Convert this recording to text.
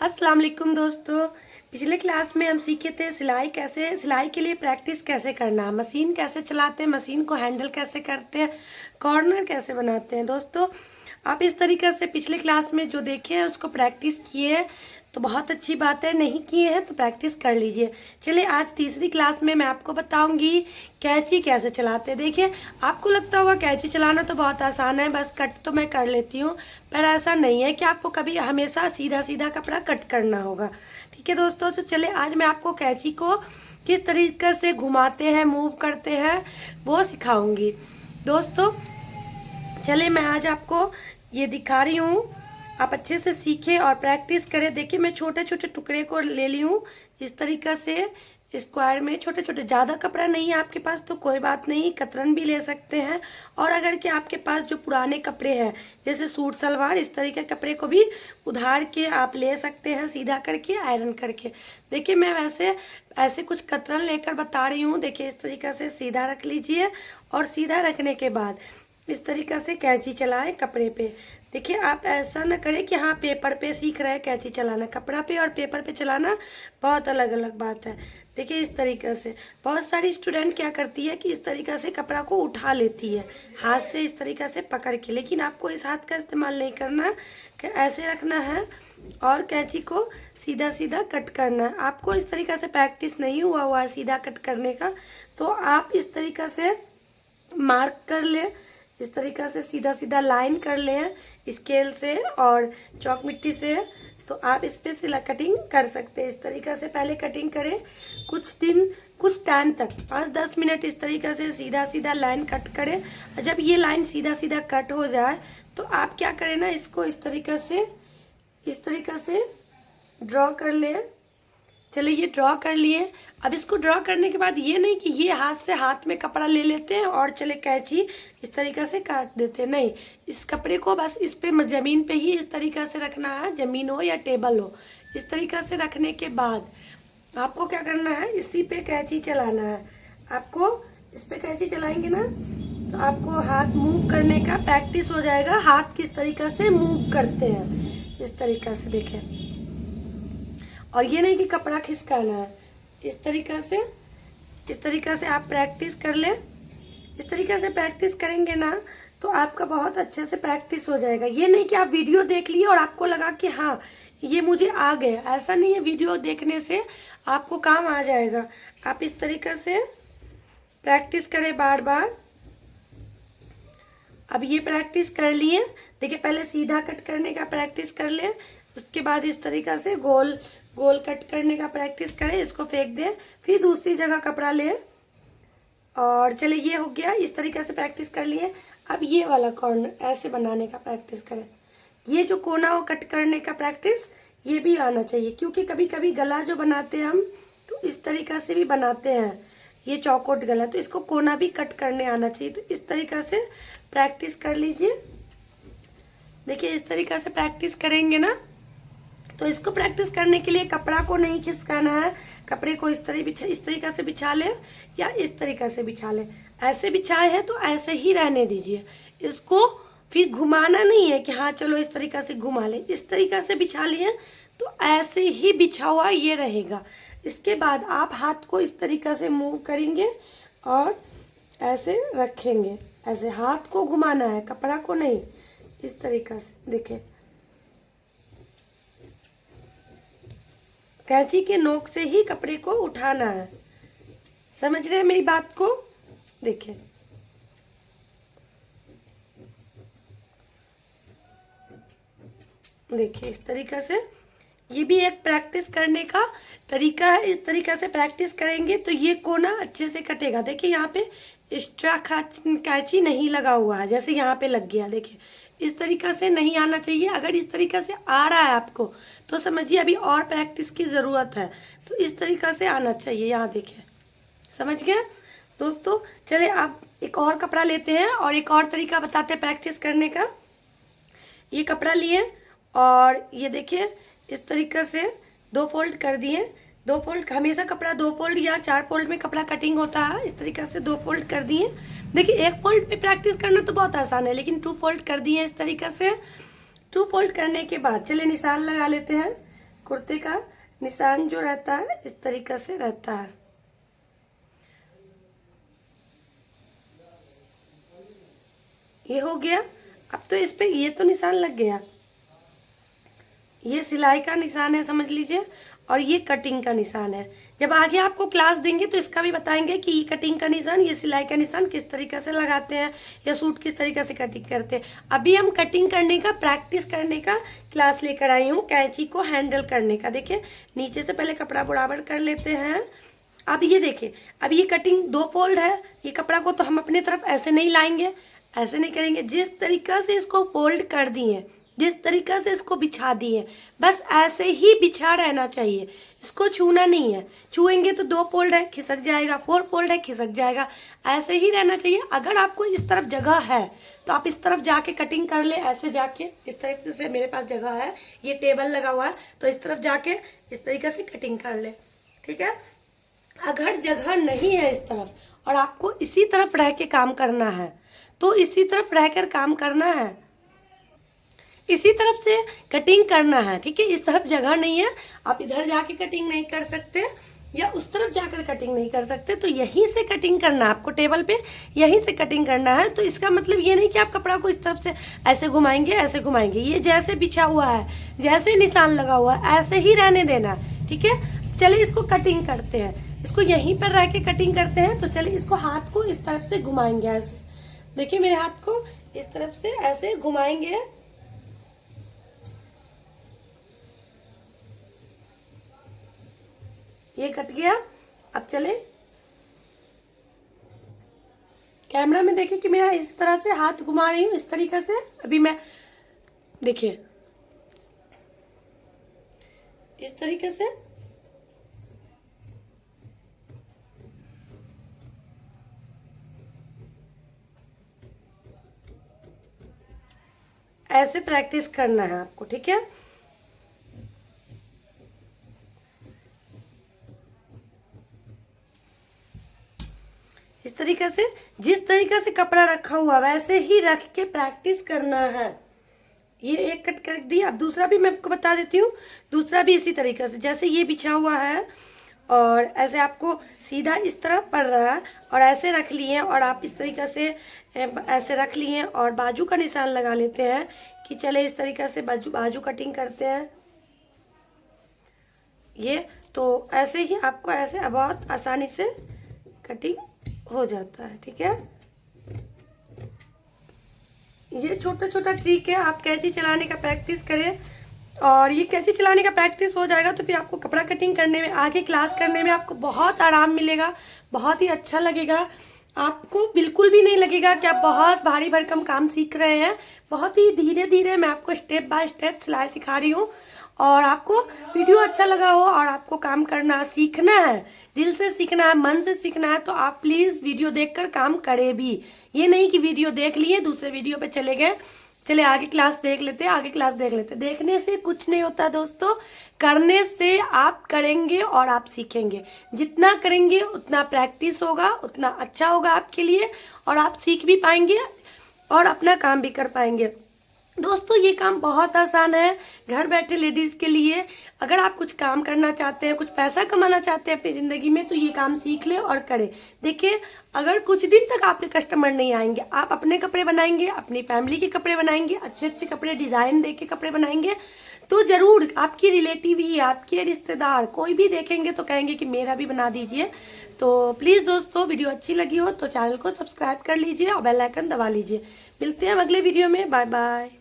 अस्सलाम वालेकुम दोस्तों। पिछले क्लास में हम सीखे थे सिलाई के लिए प्रैक्टिस कैसे करना, मशीन कैसे चलाते हैं, मशीन को हैंडल कैसे करते हैं, कॉर्नर कैसे बनाते हैं। दोस्तों आप इस तरीके से पिछले क्लास में जो देखे हैं उसको प्रैक्टिस किए हैं तो बहुत अच्छी बात है, नहीं किए हैं तो प्रैक्टिस कर लीजिए। चलिए आज तीसरी क्लास में मैं आपको बताऊंगी कैंची कैसे चलाते हैं। देखिए आपको लगता होगा कैंची चलाना तो बहुत आसान है, बस कट तो मैं कर लेती हूँ, पर ऐसा नहीं है कि आपको कभी हमेशा सीधा सीधा कपड़ा कट करना होगा। ठीक है दोस्तों, तो चलिए आज मैं आपको कैंची को किस तरीके से घुमाते हैं, मूव करते हैं, वो सिखाऊंगी। दोस्तों चलिए मैं आज आपको ये दिखा रही हूँ, आप अच्छे से सीखें और प्रैक्टिस करें। देखिए मैं छोटे छोटे टुकड़े को ले ली हूँ इस तरीक़े से, स्क्वायर में छोटे छोटे। ज़्यादा कपड़ा नहीं है आपके पास तो कोई बात नहीं, कतरन भी ले सकते हैं। और अगर कि आपके पास जो पुराने कपड़े हैं जैसे सूट सलवार, इस तरीके के कपड़े को भी उधार के आप ले सकते हैं, सीधा करके आयरन करके। देखिए मैं वैसे ऐसे कुछ कतरन लेकर बता रही हूँ। देखिए इस तरीके से सीधा रख लीजिए और सीधा रखने के बाद इस तरीक़े से कैंची चलाएं कपड़े पे। देखिए आप ऐसा ना करें कि हाँ पेपर पे सीख रहे हैं कैंची चलाना, कपड़ा पे और पेपर पे चलाना बहुत अलग अलग बात है। देखिए इस तरीक़े से बहुत सारी स्टूडेंट क्या करती है कि इस तरीक़े से कपड़ा को उठा लेती है हाथ से, इस तरीक़े से पकड़ के, लेकिन आपको इस हाथ का इस्तेमाल नहीं करना, कि ऐसे रखना है और कैंची को सीधा सीधा कट करना है। आपको इस तरीक़े से प्रैक्टिस नहीं हुआ है सीधा कट करने का, तो आप इस तरीक़े से मार्क कर ले, इस तरीक़े से सीधा सीधा लाइन कर लें स्केल से और चौक मिट्टी से, तो आप इस पे सिला कटिंग कर सकते हैं। इस तरीक़े से पहले कटिंग करें कुछ टाइम तक, 5-10 मिनट इस तरीक़े से सीधा सीधा लाइन कट करें। और जब ये लाइन सीधा सीधा कट हो जाए तो आप क्या करें ना, इसको इस तरीक़े से ड्रॉ कर लें। चलिए ये ड्रॉ कर लिए। अब इसको ड्रॉ करने के बाद ये नहीं कि ये हाथ में कपड़ा ले लेते हैं और चले कैंची इस तरीक़े से काट देते हैं, नहीं। इस कपड़े को बस इस पे ज़मीन पे ही इस तरीक़े से रखना है, ज़मीन हो या टेबल हो। इस तरीक़े से रखने के बाद आपको क्या करना है, इसी पे कैंची चलाना है। आपको इस पे कैंची चलाएंगे ना तो आपको हाथ मूव करने का प्रैक्टिस हो जाएगा, हाथ किस तरीक़े से मूव करते हैं इस तरीक़े से। देखें, और ये नहीं कि कपड़ा खिसकाना है, इस तरीक़े से आप प्रैक्टिस कर ले। इस तरीक़े से प्रैक्टिस करेंगे ना तो आपका बहुत अच्छे से प्रैक्टिस हो जाएगा। ये नहीं कि आप वीडियो देख लिए और आपको लगा कि हाँ ये मुझे आ गया, ऐसा नहीं है। वीडियो देखने से आपको काम आ जाएगा। आप इस तरीक़े से प्रैक्टिस करें बार बार। अब ये प्रैक्टिस कर लिए। देखिए पहले सीधा कट करने का प्रैक्टिस कर ले, उसके बाद इस तरीक़े से गोल गोल कट करने का प्रैक्टिस करें। इसको फेंक दें, फिर दूसरी जगह कपड़ा लें और चलिए ये हो गया। इस तरीक़े से प्रैक्टिस कर लिए। अब ये वाला कॉर्नर ऐसे बनाने का प्रैक्टिस करें। ये जो कोना हो कट करने का प्रैक्टिस ये भी आना चाहिए, क्योंकि कभी कभी गला जो बनाते हैं हम तो इस तरीक़े से भी बनाते हैं, ये चौकोट गला, तो इसको कोना भी कट करने आना चाहिए। तो इस तरीक़े से प्रैक्टिस कर लीजिए। देखिए इस तरीक़े से प्रैक्टिस करेंगे ना तो इसको प्रैक्टिस करने के लिए कपड़ा को नहीं खिसकाना है, कपड़े को इस तरीक़े से बिछा लें या इस तरीक़े से बिछा लें। ऐसे बिछाए हैं तो ऐसे ही रहने दीजिए, इसको फिर घुमाना नहीं है कि हाँ चलो इस तरीक़े से घुमा लें। इस तरीक़े से बिछा लिए तो ऐसे ही बिछा हुआ ये रहेगा। इसके बाद आप हाथ को इस तरीक़े से मूव करेंगे और ऐसे रखेंगे, ऐसे हाथ को घुमाना है, कपड़ा को नहीं, इस तरीक़े से। देखें कैंची के नोक से ही कपड़े को उठाना है, समझ रहे हैं मेरी बात को। देखिए देखिए इस तरीक़े से, ये भी एक प्रैक्टिस करने का तरीका है। इस तरीक़े से प्रैक्टिस करेंगे तो ये कोना अच्छे से कटेगा। देखिए यहाँ पे एक्स्ट्रा कैंची नहीं लगा हुआ है, जैसे यहाँ पे लग गया। देखिए इस तरीक़े से नहीं आना चाहिए। अगर इस तरीक़े से आ रहा है आपको तो समझिए अभी और प्रैक्टिस की ज़रूरत है, तो इस तरीक़े से आना चाहिए। यहाँ देखिए, समझ गए दोस्तों। चलिए आप एक और कपड़ा लेते हैं और एक और तरीका बताते हैं प्रैक्टिस करने का। ये कपड़ा लिए और ये देखिए इस तरीक़े से 2 फोल्ड कर दिए। 2 फोल्ड, हमेशा कपड़ा 2 फोल्ड या 4 फोल्ड में कपड़ा कटिंग होता है। इस तरीक़े से 2 फोल्ड कर दिए। देखिए 1 फोल्ड पे प्रैक्टिस करना तो बहुत आसान है, लेकिन 2 फोल्ड कर दिए इस तरीक़े से। 2 फोल्ड करने के बाद चलिए निशान लगा लेते हैं कुर्ते का निशान जो रहता है इस तरीके से रहता है। ये हो गया। अब तो इस पे ये तो निशान लग गया, ये सिलाई का निशान है समझ लीजिए, और ये कटिंग का निशान है। जब आगे आपको क्लास देंगे तो इसका भी बताएंगे कि ये कटिंग का निशान, ये सिलाई का निशान किस तरीके से लगाते हैं या सूट किस तरीके से कटिंग करते हैं। अभी हम कटिंग करने का, प्रैक्टिस करने का क्लास लेकर आई हूँ, कैंची को हैंडल करने का। देखिए नीचे से पहले कपड़ा बराबर कर लेते हैं। अब ये देखिए, अब ये कटिंग 2 फोल्ड है, ये कपड़ा को तो हम अपनी तरफ ऐसे नहीं लाएंगे, ऐसे नहीं करेंगे। जिस तरीका से इसको फोल्ड कर दिए, जिस तरीका से इसको बिछा दिए, बस ऐसे ही बिछा रहना चाहिए, इसको छूना नहीं है। छुएंगे तो 2 फोल्ड है खिसक जाएगा, 4 फोल्ड है खिसक जाएगा, ऐसे ही रहना चाहिए। अगर आपको इस तरफ जगह है तो आप इस तरफ जाके कटिंग कर ले, ऐसे जाके इस तरीके से। मेरे पास जगह है, ये टेबल लगा हुआ है, तो इस तरफ जाके इस तरीके से कटिंग कर ले, ठीक है। अगर जगह नहीं है इस तरफ और आपको इसी तरफ रह के काम करना है तो इसी तरफ रहकर काम करना है, इसी तरफ से कटिंग करना है, ठीक है। इस तरफ जगह नहीं है, आप इधर जाके कटिंग नहीं कर सकते या उस तरफ जाकर कटिंग नहीं कर सकते, तो यहीं से कटिंग करना है आपको, टेबल पे यहीं से कटिंग करना है। तो इसका मतलब ये नहीं कि आप कपड़ा को इस तरफ से ऐसे घुमाएंगे, ऐसे घुमाएंगे। ये जैसे बिछा हुआ है, जैसे निशान लगा हुआ है, ऐसे ही रहने देना, ठीक है। चलिए इसको कटिंग करते हैं, इसको यहीं पर रह के कटिंग करते हैं। तो चलिए इसको हाथ को इस तरफ से घुमाएंगे, ऐसे देखिए मेरे हाथ को इस तरफ से ऐसे घुमाएंगे। ये कट गया। अब चले कैमरा में देखिए कि मैं इस तरह से हाथ घुमा रही हूँ, इस तरीके से। अभी मैं देखिए इस तरीके से, ऐसे प्रैक्टिस करना है आपको, ठीक है। इस तरीके से, जिस तरीके से कपड़ा रखा हुआ वैसे ही रख के प्रैक्टिस करना है। ये एक कट कर दी। अब दूसरा भी मैं आपको बता देती हूँ, दूसरा भी इसी तरीके से, जैसे ये बिछा हुआ है और ऐसे आपको सीधा इस तरह पड़ रहा है और ऐसे रख लिए और आप इस तरीके से ऐसे रख लिए और बाजू का निशान लगा लेते हैं कि चले इस तरीके से बाजू कटिंग करते हैं। ये तो ऐसे ही आपको ऐसे बहुत आसानी से कटिंग हो जाता है, ठीक है। ये छोटा छोटा ट्रिक है, आप कैंची चलाने का प्रैक्टिस करें और ये कैंची चलाने का प्रैक्टिस हो जाएगा तो फिर आपको कपड़ा कटिंग करने में, आगे क्लास करने में आपको बहुत आराम मिलेगा, बहुत ही अच्छा लगेगा। आपको बिल्कुल भी नहीं लगेगा कि आप बहुत भारी भरकम काम सीख रहे हैं। बहुत ही धीरे धीरे मैं आपको स्टेप बाय स्टेप सिलाई सिखा रही हूँ। और आपको वीडियो अच्छा लगा हो और आपको काम करना सीखना है, दिल से सीखना है, मन से सीखना है, तो आप प्लीज़ वीडियो देखकर काम करें भी। ये नहीं कि वीडियो देख लिए दूसरे वीडियो पे चले गए, चले आगे क्लास देख लेते, आगे क्लास देख लेते। देखने से कुछ नहीं होता दोस्तों, करने से आप करेंगे और आप सीखेंगे। जितना करेंगे उतना प्रैक्टिस होगा, उतना अच्छा होगा आपके लिए और आप सीख भी पाएंगे और अपना काम भी कर पाएंगे। दोस्तों ये काम बहुत आसान है घर बैठे लेडीज़ के लिए। अगर आप कुछ काम करना चाहते हैं, कुछ पैसा कमाना चाहते हैं अपनी ज़िंदगी में, तो ये काम सीख ले और करें। देखिए अगर कुछ दिन तक आपके कस्टमर नहीं आएंगे, आप अपने कपड़े बनाएंगे, अपनी फैमिली के कपड़े बनाएंगे, अच्छे अच्छे कपड़े डिज़ाइन दे के कपड़े बनाएंगे, तो ज़रूर आपकी रिलेटिव ही, आपके रिश्तेदार कोई भी देखेंगे तो कहेंगे कि मेरा भी बना दीजिए। तो प्लीज़ दोस्तों वीडियो अच्छी लगी हो तो चैनल को सब्सक्राइब कर लीजिए और बेल आइकन दबा लीजिए। मिलते हैं अगले वीडियो में, बाय बाय।